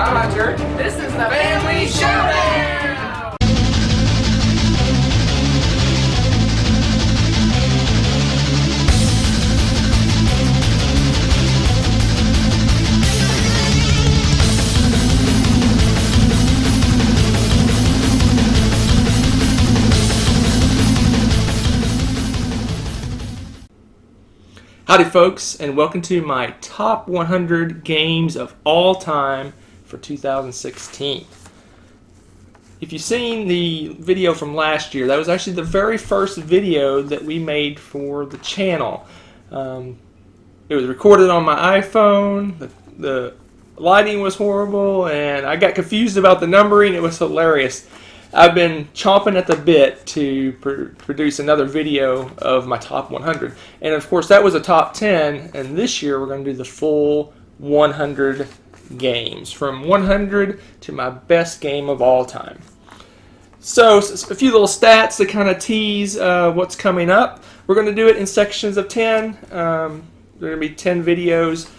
How about your? This is the Family Showdown! Howdy folks, and welcome to my top 100 games of all time for 2016. If you've seen the video from last year, that was actually the very first video that we made for the channel. It was recorded on my iPhone, the lighting was horrible, and I got confused about the numbering. It was hilarious. I've been chomping at the bit to produce another video of my top 100. And of course that was a top 10, and this year we're going to do the full 100 games. From 100 to my best game of all time. So a few little stats to kind of tease what's coming up. We're going to do it in sections of 10. There are going to be 10 videos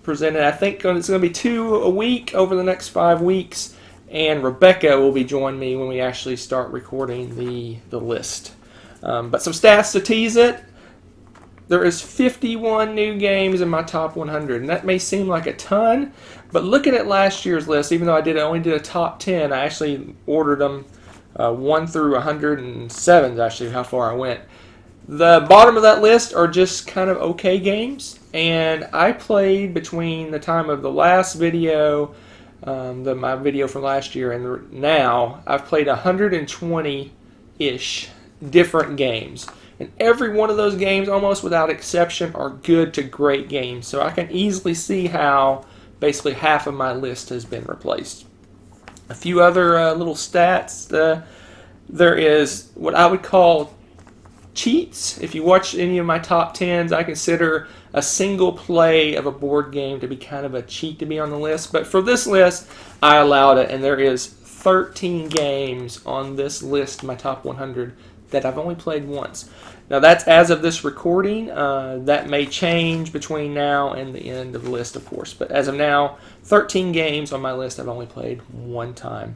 presented. I think it's going to be 2 a week over the next 5 weeks. And Rebecca will be joining me when we actually start recording the list. But some stats to tease it. There is 51 new games in my top 100, and that may seem like a ton, but looking at last year's list, even though I only did a top 10, I actually ordered them 1 through 107 is actually how far I went. The bottom of that list are just kind of okay games, and I played between the time of the last video, my video from last year, and now I've played 120-ish different games. And every one of those games, almost without exception, are good to great games. So I can easily see how basically half of my list has been replaced. A few other little stats. There is what I would call cheats. If you watch any of my top 10s, I consider a single play of a board game to be kind of a cheat to be on the list. But for this list, I allowed it, and there is 13 games on this list, my top 100, that I've only played once. Now that's as of this recording. That may change between now and the end of the list, of course. But as of now, 13 games on my list I've only played one time.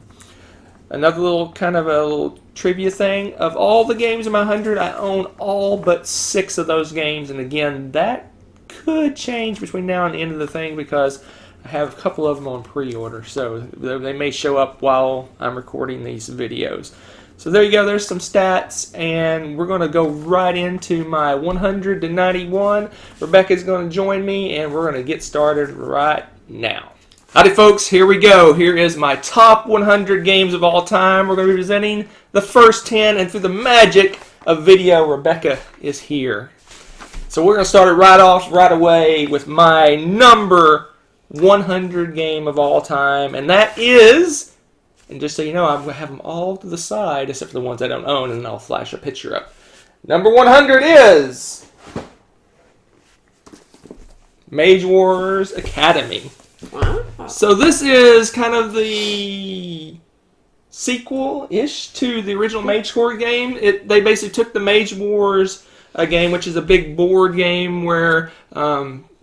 Another little kind of a little trivia thing. Of all the games in my 100, I own all but 6 of those games. And again, that could change between now and the end of the thing because I have a couple of them on pre-order. So they may show up while I'm recording these videos. So there you go, there's some stats, and we're going to go right into my 100 to 91. Rebecca's going to join me, and we're going to get started right now. Howdy folks, here we go. Here is my top 100 games of all time. We're going to be presenting the first 10, and through the magic of video, Rebecca is here. So we're going to start it right away with my number 100 game of all time, and that is... And just so you know, I'm going to have them all to the side, except for the ones I don't own, and then I'll flash a picture up. Number 100 is Mage Wars Academy. Wow. So this is kind of the sequel-ish to the original Mage Wars game. They basically took the Mage Wars game, which is a big board game where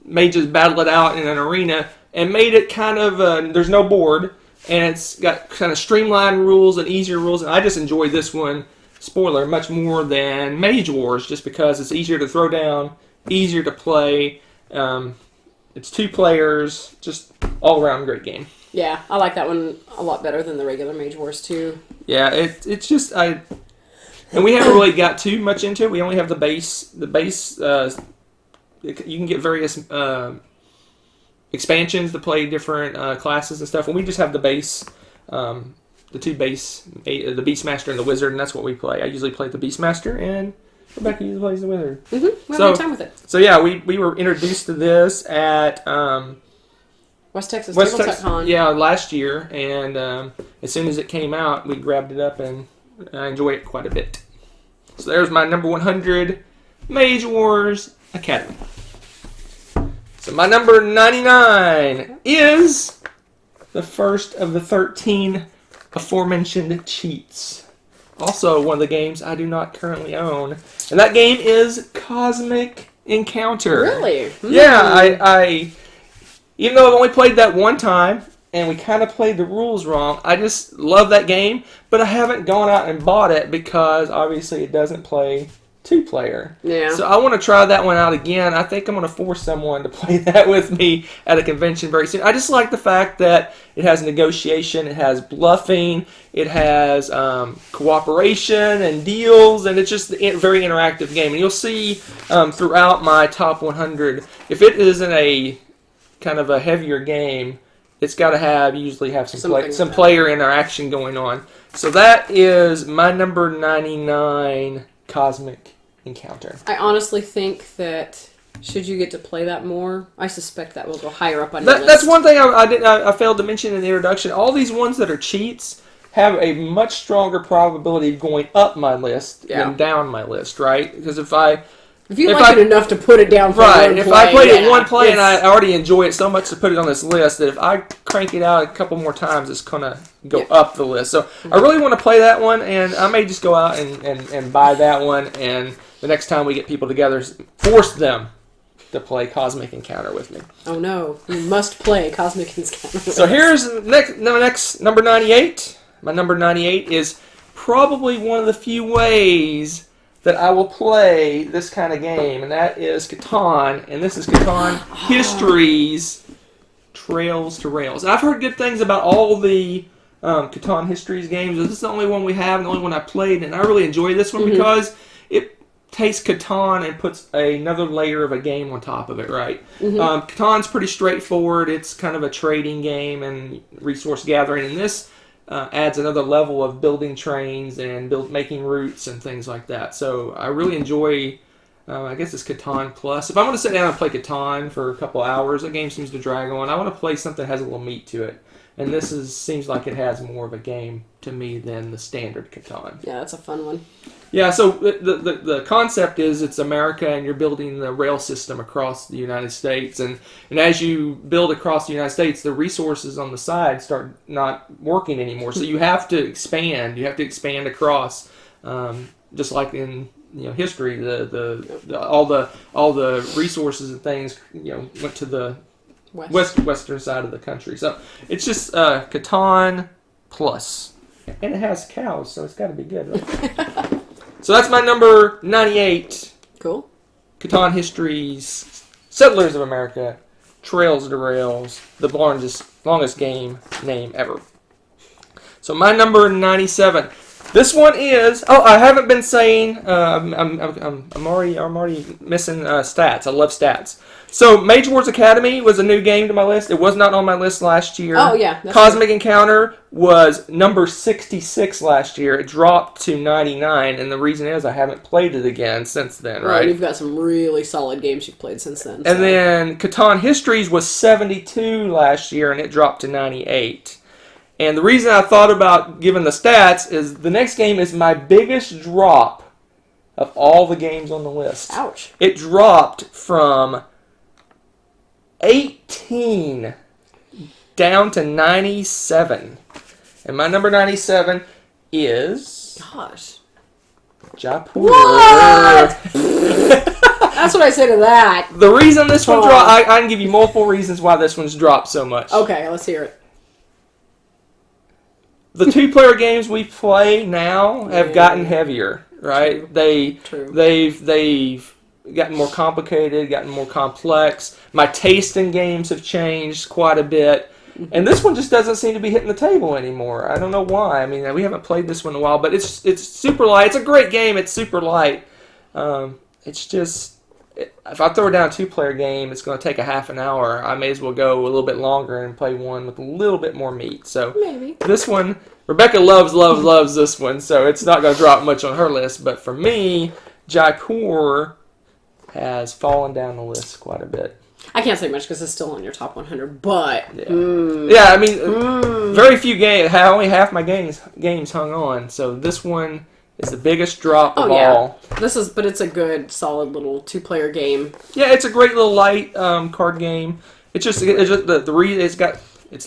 mages battle it out in an arena, and made it kind of, there's no board, and it's got kind of streamlined rules and easier rules. And I just enjoyed this one, spoiler, much more than Mage Wars, just because it's easier to throw down, easier to play. It's 2 players, just all around great game. Yeah, I like that one a lot better than the regular Mage Wars 2. Yeah, it's just and we haven't really got too much into it. We only have the base. The base, you can get various expansions to play different classes and stuff, and we just have the base, the 2 base, the Beastmaster and the Wizard, and that's what we play. I usually play the Beastmaster, and Rebecca usually plays the Wizard. We have a good time with it. So yeah, we were introduced to this at West Texas Tabletop Con. Yeah, last year, and as soon as it came out, we grabbed it up, and I enjoy it quite a bit. So there's my number 100, Mage Wars Academy. So my number 99 is the first of the 13 aforementioned cheats. Also one of the games I do not currently own. And that game is Cosmic Encounter. Really? Yeah, I even though I've only played that one time, and we kind of played the rules wrong. I just love that game, but I haven't gone out and bought it because obviously it doesn't play 2-player. Yeah. So I want to try that one out again. I think I'm going to force someone to play that with me at a convention very soon. I just like the fact that it has negotiation, it has bluffing, it has cooperation and deals, and it's just a very interactive game. And you'll see throughout my top 100, if it isn't a kind of a heavier game, it's got to usually have some player interaction going on. So that is my number 99, Cosmic Encounter. I honestly think that should you get to play that more, I suspect that will go higher up on your list. That's one thing I failed to mention in the introduction. All these ones that are cheats have a much stronger probability of going up my list than down my list, right? Because if you like it enough to put it down for one play. If I played it one play and I already enjoy it so much to put it on this list, that if I crank it out a couple more times, it's going to go up the list. So I really want to play that one, and I may just go out and buy that one, and the next time we get people together, force them to play Cosmic Encounter with me. Oh no, you must play Cosmic Encounter. So here's next number 98. My number 98 is probably one of the few ways that I will play this kind of game, and that is Catan, and this is Catan Histories Trails to Rails. I've heard good things about all the Catan Histories games. This is the only one we have, and the only one I played, and I really enjoy this one because it takes Catan and puts another layer of a game on top of it, right? Catan's pretty straightforward. It's kind of a trading game and resource gathering, and this adds another level of building trains and making routes and things like that. So I really enjoy, I guess it's Catan Plus. If I want to sit down and play Catan for a couple hours, that game seems to drag on. I want to play something that has a little meat to it. And this seems like it has more of a game to me than the standard Catan. Yeah, that's a fun one. Yeah, so the concept is it's America and you're building the rail system across the United States. And as you build across the United States, the resources on the side start not working anymore. So you have to expand. You have to expand across, just like in history. All the resources and things went to the western side of the country. So it's just Catan Plus. And it has cows, so it's got to be good, right? So that's my number 98. Cool. Catan Histories, Settlers of America, Trails to Rails, the longest game name ever. So my number 97. This one is. Oh, I haven't been saying. I'm already missing stats. I love stats. So Mage Wars Academy was a new game to my list. It was not on my list last year. Oh yeah. Cosmic Encounter was number 66 last year. It dropped to 99, and the reason is I haven't played it again since then. Right. You've got some really solid games you've played since then. And then Catan Histories was 72 last year, and it dropped to 98. And the reason I thought about giving the stats is the next game is my biggest drop of all the games on the list. Ouch. It dropped from 18 down to 97. And my number 97 is... Gosh. Jaipur. What? That's what I say to that. The reason this one dropped... I can give you multiple reasons why this one's dropped so much. Okay, let's hear it. The 2-player games we play now have gotten heavier, right? True. They've gotten more complicated, gotten more complex. My taste in games have changed quite a bit. And this one just doesn't seem to be hitting the table anymore. I don't know why. I mean, we haven't played this one in a while, but it's super light. It's a great game. It's super light. It's just... If I throw down a 2-player game, it's going to take a half an hour. I may as well go a little bit longer and play one with a little bit more meat. So maybe this one, Rebecca loves this one, so it's not going to drop much on her list. But for me, Jaipur has fallen down the list quite a bit. I can't say much because it's still on your top 100, but... Yeah, I mean, very few games. Only half my games hung on, so this one... It's the biggest drop of all. But it's a good, solid little 2-player game. Yeah, it's a great little light card game. It's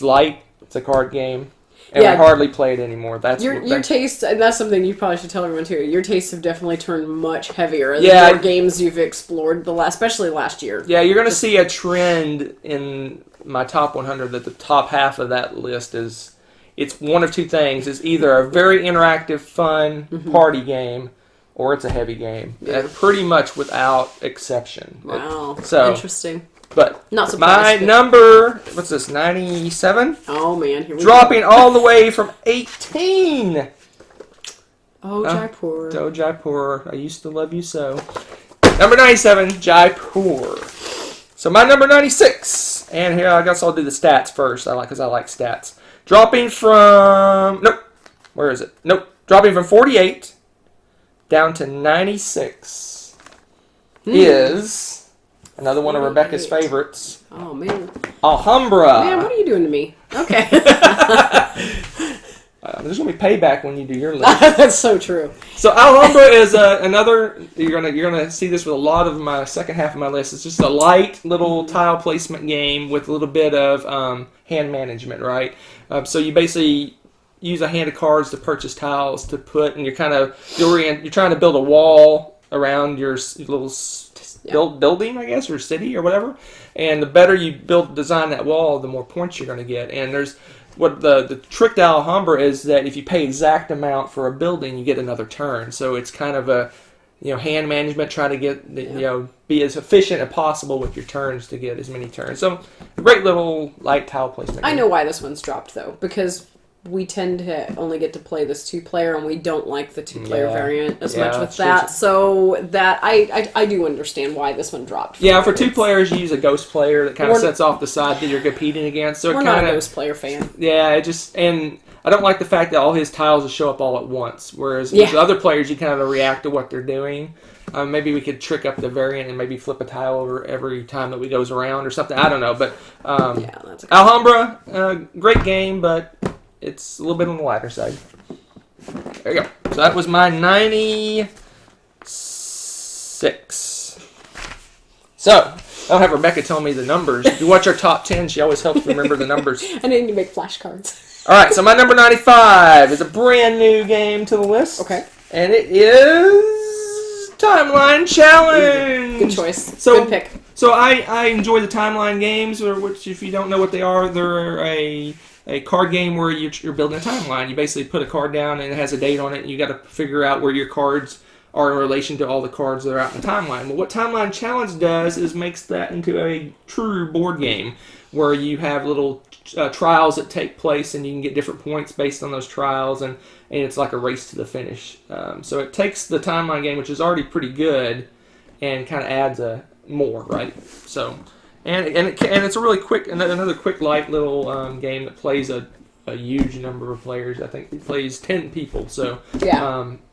light. It's a card game, and we hardly play it anymore. That's your taste, and that's something you probably should tell everyone too. Your tastes have definitely turned much heavier. The more games you've explored, especially last year. Yeah, you're going to see a trend in my top 100 that the top half of that list is, it's one of two things. It's either a very interactive, fun party game, or it's a heavy game. Yeah. Pretty much without exception. Wow. So interesting. But Not my surprised. but- number, what's this, 97? Oh man, here we Dropping all the way from 18. go. Oh, Jaipur. Oh, Jaipur, I used to love you so. Number 97, Jaipur. So my number 96, and here I guess I'll do the stats first. Because I like stats. Dropping from where is it? Dropping from 48 down to 96 is another one of Rebecca's 48. favorites, Oh man. Alhambra. Man, what are you doing to me? Okay. There's gonna be payback when you do your list. That's so true. So Alhambra is another. You're gonna see this with a lot of my second half of my list. It's just a light little tile placement game with a little bit of hand management, right? So you basically use a hand of cards to purchase tiles to put, and you're trying to build a wall around your little building, I guess, or city or whatever. And the better you design that wall, the more points you're going to get. And there's what the trick to Alhambra is that if you pay exact amount for a building, you get another turn. So it's kind of a hand management, try to get be as efficient as possible with your turns to get as many turns. So a great little light tile placement. I know why this one's dropped though, because we tend to only get to play this 2-player, and we don't like the 2-player variant as much with that. So that I do understand why this one dropped. Yeah, for 2 players, you use a ghost player that kind of sets off the side that you're competing against. So we're not a ghost player fan. Yeah, and I don't like the fact that all his tiles will show up all at once, whereas with other players, you kind of react to what they're doing. Maybe we could trick up the variant and maybe flip a tile over every time that we goes around or something. I don't know, but that's okay. Alhambra, great game, but it's a little bit on the lighter side. There you go. So that was my 96. So I'll have Rebecca tell me the numbers. If you watch our top 10, she always helps remember the numbers. I need to make flashcards. All right, so my number 95 is a brand new game to the list. Okay. And it is Timeline Challenge. Good choice. So, good pick. So I enjoy the Timeline games, which if you don't know what they are, they're a card game where you're building a timeline. You basically put a card down and it has a date on it, and you got to figure out where your cards are in relation to all the cards that are out in the timeline. Well, what Timeline Challenge does is makes that into a true board game where you have little trials that take place, and you can get different points based on those trials, and it's like a race to the finish. So it takes the timeline game, which is already pretty good, and kind of adds more, right? So. And it's a really quick, another quick, light little game that plays a huge number of players. I think it plays 10 people. So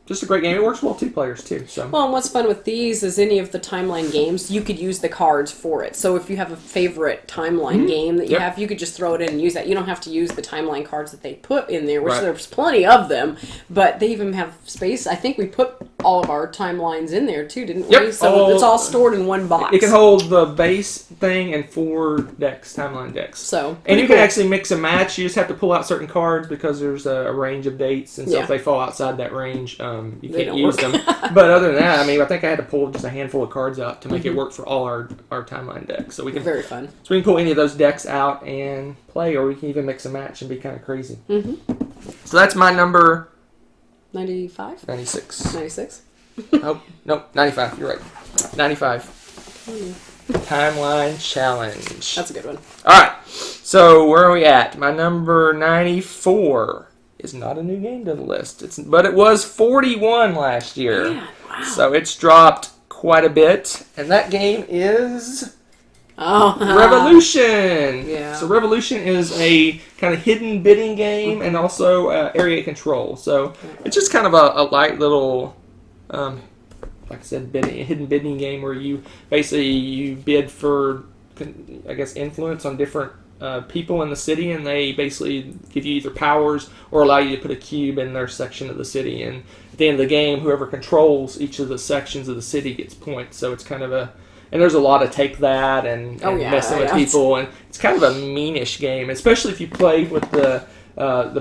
just a great game. It works well 2 players too. So well, and what's fun with these is any of the timeline games, you could use the cards for it. So if you have a favorite timeline game that you have, you could just throw it in and use that. You don't have to use the timeline cards that they put in there, which there's plenty of them. But they even have space. I think we put all of our timelines in there too, didn't we? So it's all stored in one box. It can hold the base thing and 4 decks, timeline decks. So and you can actually mix and match. You just have to pull out certain cards because there's a range of dates, and so if they fall outside that range, you can't use them. But other than that, I mean, I think I had to pull just a handful of cards out to make it work for all our timeline decks. So we can very fun. So we can pull any of those decks out and play, or we can even mix and match and be kind of crazy. So that's my number 95? 96. 96? Oh, no, 95. You're right. 95. Timeline Challenge. That's a good one. All right. So where are we at? My number 94 is not a new game to the list. But it was 41 last year. Man, wow. So it's dropped quite a bit. And that game is Revolution. Yeah. So Revolution is a kind of hidden bidding game and also area control. So it's just kind of a light little, like I said, hidden bidding game where you basically bid for, I guess, influence on different people in the city, and they basically give you either powers or allow you to put a cube in their section of the city. And at the end of the game, whoever controls each of the sections of the city gets points. So it's kind of and there's a lot of take that and messing with people, and it's kind of a meanish game, especially if you play with the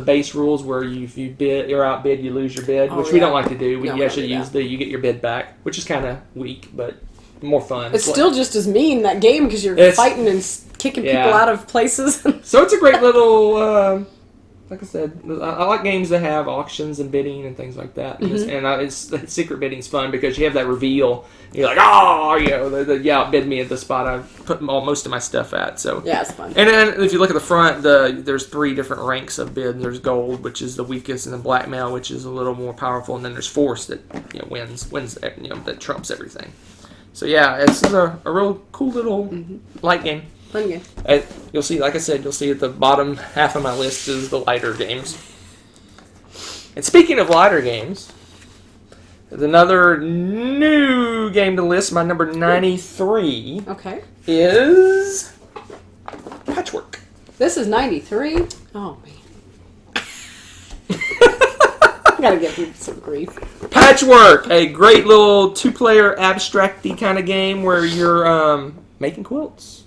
base rules where if you bid or outbid, you lose your bid, which we don't like to do. We actually use you get your bid back, which is kind of weak, but more fun. It's still just as mean, that game, because you're fighting and kicking people out of places. So it's a great little, like I said, I like games that have auctions and bidding and things like that. And secret bidding's fun because you have that reveal. You're like, oh, you outbid me at the spot I put most of my stuff at. So yeah, it's fun. And then if you look at the front, there's 3 different ranks of bids. There's gold, which is the weakest, and then blackmail, which is a little more powerful, and then there's force that wins that trumps everything. So yeah, it's a real cool little light game. Fun game. You'll see, like I said, you'll see at the bottom half of my list is the lighter games. And speaking of lighter games, there's another new game to list. My number 93 is Patchwork. This is 93? Oh, man. I gotta give you some grief. Patchwork, a great little 2-player abstract-y kind of game where you're making quilts.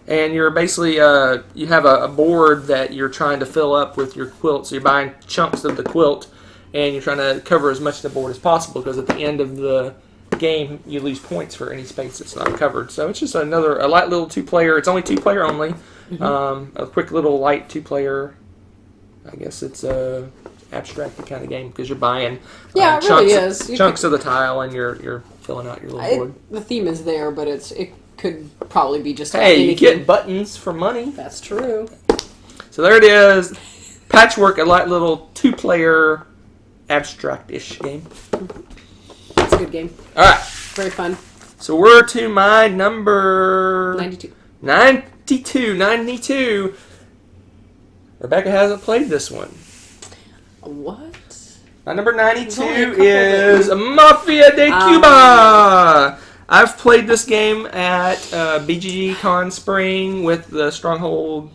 And you're basically, you have a board that you're trying to fill up with your quilt. So you're buying chunks of the quilt, and you're trying to cover as much of the board as possible, because at the end of the game, you lose points for any space that's not covered. So it's just a light little 2-player. It's only 2-player only. A quick little light 2-player. I guess it's a abstract kind of game because you're buying it really is. chunks of the tile, and you're filling out your little board. The theme is there, but it could probably be just you get buttons for money. That's true. So there it is. Patchwork, a light little 2-player abstract-ish game. It's a good game. All right. Very fun. So we're to my number 92. Rebecca hasn't played this one. What? My number 92 is Mafia de Cuba. I've played this game at BGG Con Spring with the Stronghold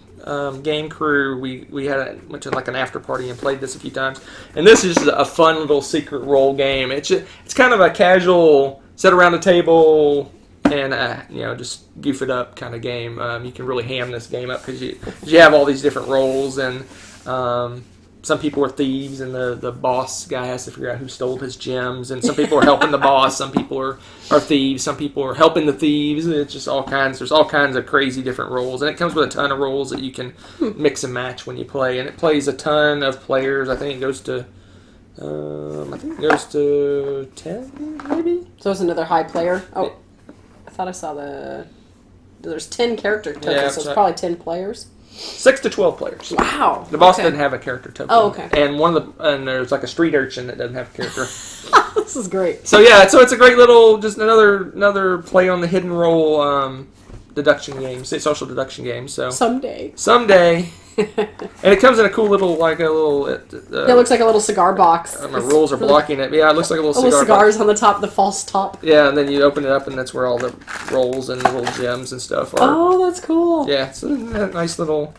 game crew. We went to like an after party and played this a few times. And this is a fun little secret role game. It's kind of a casual sit around the table and just goof it up kind of game. You can really ham this game up because you have all these different roles, and some people are thieves, and the boss guy has to figure out who stole his gems. And some people are helping the boss. Some people are thieves. Some people are helping the thieves. It's just all kinds. There's all kinds of crazy different roles, and it comes with a ton of roles that you can mix and match when you play. And it plays a ton of players. I think it goes to 10 maybe. So it's another high player. Oh, I thought I saw there's 10 character tokens, so it's probably 10 players. 6 to 12 players. Wow. The boss doesn't have a character token. Oh, okay. And there's like a street urchin that doesn't have a character. This is great. So yeah, it's a great little, just another play on the hidden role deduction game, social deduction game. So someday. And it comes in a cool little, it looks like a little cigar box. My rules are blocking it. Yeah, it looks like a little cigar cigars box on the top, the false top. Yeah, and then you open it up, and that's where all the rolls and little gems and stuff are. Oh, that's cool. Yeah, it's a nice little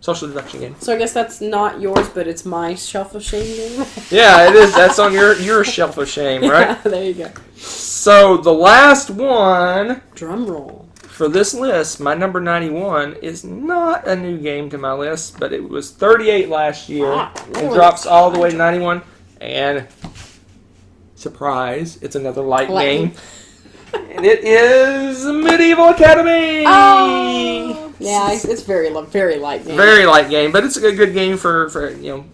social deduction game. So I guess that's not yours, but it's my Shelf of Shame game. Yeah, it is. That's on your Shelf of Shame, right? Yeah, there you go. So the last one, drum roll, for this list, my number 91 is not a new game to my list, but it was 38 last year and drops all the way to 91. And surprise, it's another light game. And it is Medieval Academy. Oh, yeah, it's very light game. Very light game, but it's a good game for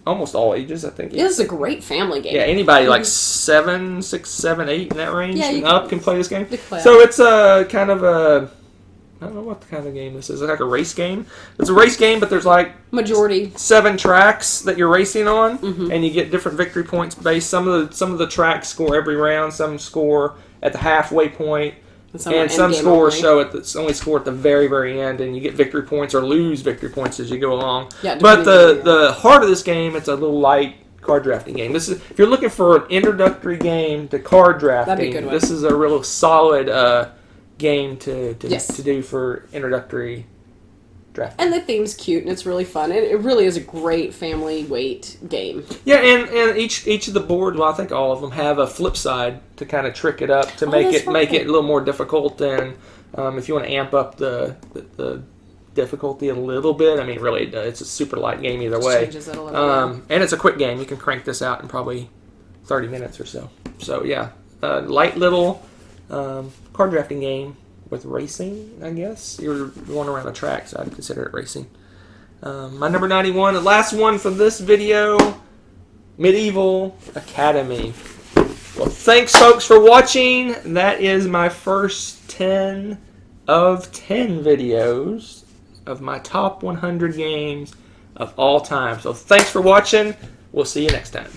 almost all ages. I think it is a great family game. Yeah, anybody like 7, 6, 7, 8 in that range and up can play this game. So it's a kind of a, I don't know what the kind of game this is. It's like a race game. It's a race game, but there's like majority 7 tracks that you're racing on, and you get different victory points based. Some of the tracks score every round. Some score at the halfway point, and some scores only score at the very, very end, and you get victory points or lose victory points as you go along. Yeah, but the heart of this game, it's a little light card drafting game. This is, if you're looking for an introductory game to card drafting, this is a real solid game to do for introductory drafting. And the theme's cute and it's really fun. It really is a great family weight game. Yeah, and each of the board, well, I think all of them have a flip side to kind of trick it up to make it a little more difficult. And if you want to amp up the difficulty a little bit, I mean, really, it's a super light game either way. Changes it a little bit. And it's a quick game. You can crank this out in probably 30 minutes or so. So yeah, light little card drafting game with racing, I guess. You're going around a track, so I'd consider it racing. My number 91, the last one for this video, Medieval Academy. Well, thanks, folks, for watching. That is my first 10 of 10 videos of my top 100 games of all time. So thanks for watching. We'll see you next time.